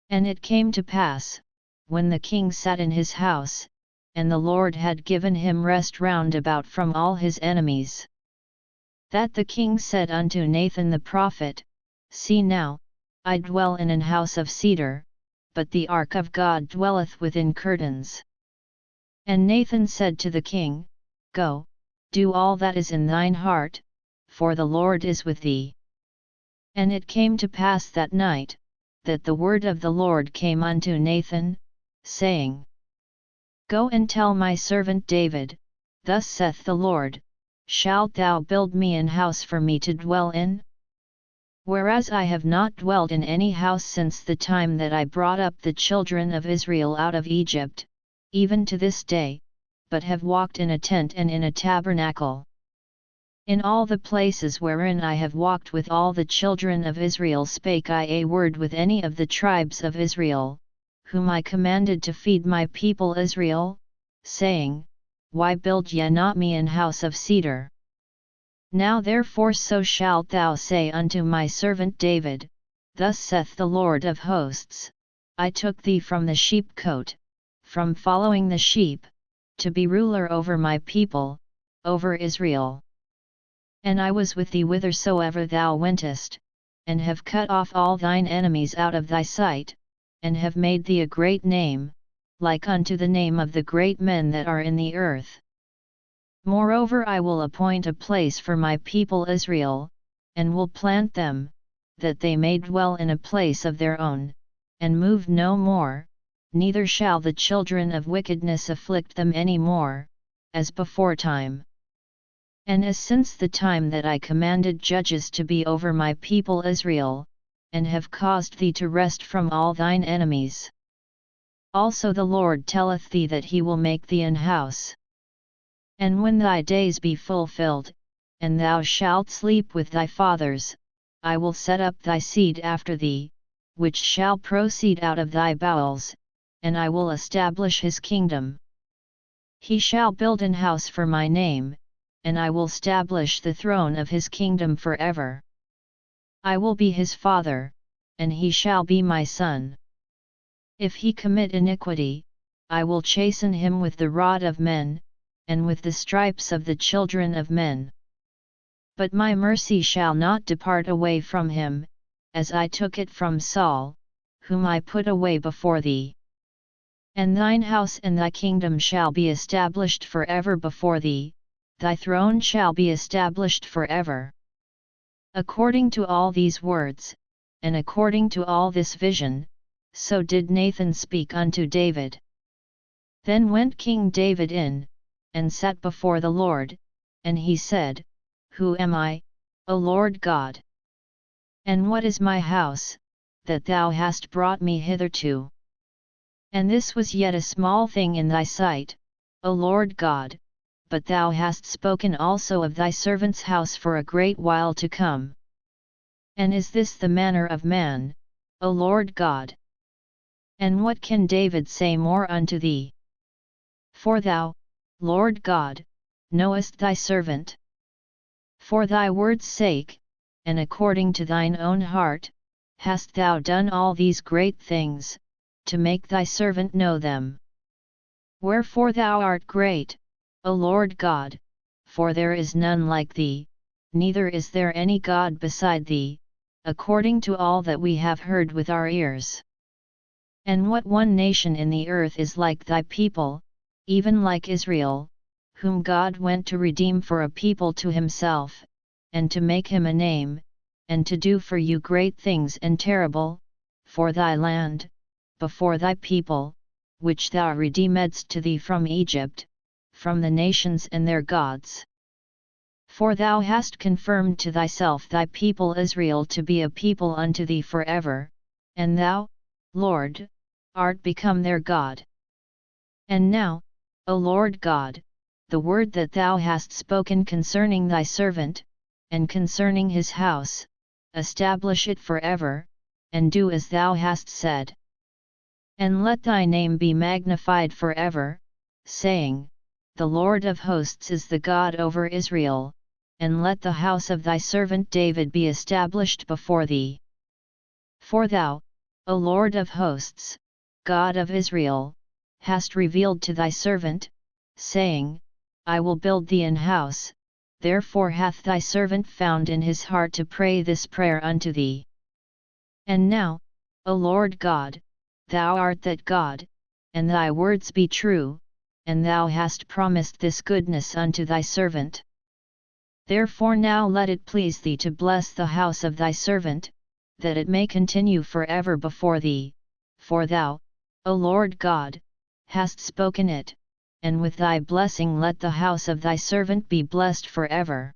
And it came to pass, when the king sat in his house, and the Lord had given him rest round about from all his enemies, that the king said unto Nathan the prophet, See now, I dwell in an house of cedar, but the ark of God dwelleth within curtains. And Nathan said to the king, Go, do all that is in thine heart, for the Lord is with thee. And it came to pass that night, that the word of the Lord came unto Nathan, saying, Go and tell my servant David, Thus saith the Lord, Shalt thou build me an house for me to dwell in? Whereas I have not dwelt in any house since the time that I brought up the children of Israel out of Egypt, even to this day, but have walked in a tent and in a tabernacle. In all the places wherein I have walked with all the children of Israel spake I a word with any of the tribes of Israel, whom I commanded to feed my people Israel, saying, Why build ye not me an house of cedar? Now therefore so shalt thou say unto my servant David, Thus saith the Lord of hosts, I took thee from the sheepcote, from following the sheep, to be ruler over my people, over Israel. And I was with thee whithersoever thou wentest, and have cut off all thine enemies out of thy sight, and have made thee a great name, like unto the name of the great men that are in the earth. Moreover I will appoint a place for my people Israel, and will plant them, that they may dwell in a place of their own, and move no more, neither shall the children of wickedness afflict them any more, as beforetime. And as since the time that I commanded judges to be over my people Israel, and have caused thee to rest from all thine enemies. Also the Lord telleth thee that he will make thee an house. And when thy days be fulfilled, and thou shalt sleep with thy fathers, I will set up thy seed after thee, which shall proceed out of thy bowels, and I will establish his kingdom. He shall build an house for my name, and I will stablish the throne of his kingdom forever. I will be his father, and he shall be my son. If he commit iniquity, I will chasten him with the rod of men, and with the stripes of the children of men. But my mercy shall not depart away from him, as I took it from Saul, whom I put away before thee. And thine house and thy kingdom shall be established forever before thee, thy throne shall be established forever. According to all these words, and according to all this vision, so did Nathan speak unto David. Then went King David in, and sat before the Lord, and he said, Who am I, O Lord God? And what is my house, that thou hast brought me hitherto? And this was yet a small thing in thy sight, O Lord God, but thou hast spoken also of thy servant's house for a great while to come. And is this the manner of man, O Lord God? And what can David say more unto thee? For thou, Lord God, knowest thy servant. For thy word's sake, and according to thine own heart, hast thou done all these great things, to make thy servant know them. Wherefore thou art great, O Lord God, for there is none like thee, neither is there any God beside thee, according to all that we have heard with our ears. And what one nation in the earth is like thy people, even like Israel, whom God went to redeem for a people to himself, and to make him a name, and to do for you great things and terrible, for thy land, before thy people, which thou redeemedst to thee from Egypt, from the nations and their gods. For thou hast confirmed to thyself thy people Israel to be a people unto thee forever, and thou, Lord, art become their God. And now, O Lord God, the word that thou hast spoken concerning thy servant, and concerning his house, establish it forever, and do as thou hast said. And let thy name be magnified forever, saying, The Lord of hosts is the God over Israel, and let the house of thy servant David be established before thee. For thou, O Lord of hosts, God of Israel, hast revealed to thy servant, saying, I will build thee an house, therefore hath thy servant found in his heart to pray this prayer unto thee. And now, O Lord God, thou art that God, and thy words be true, and thou hast promised this goodness unto thy servant. Therefore now let it please thee to bless the house of thy servant, that it may continue for ever before thee, for thou, O Lord God, hast spoken it, and with thy blessing let the house of thy servant be blessed for ever.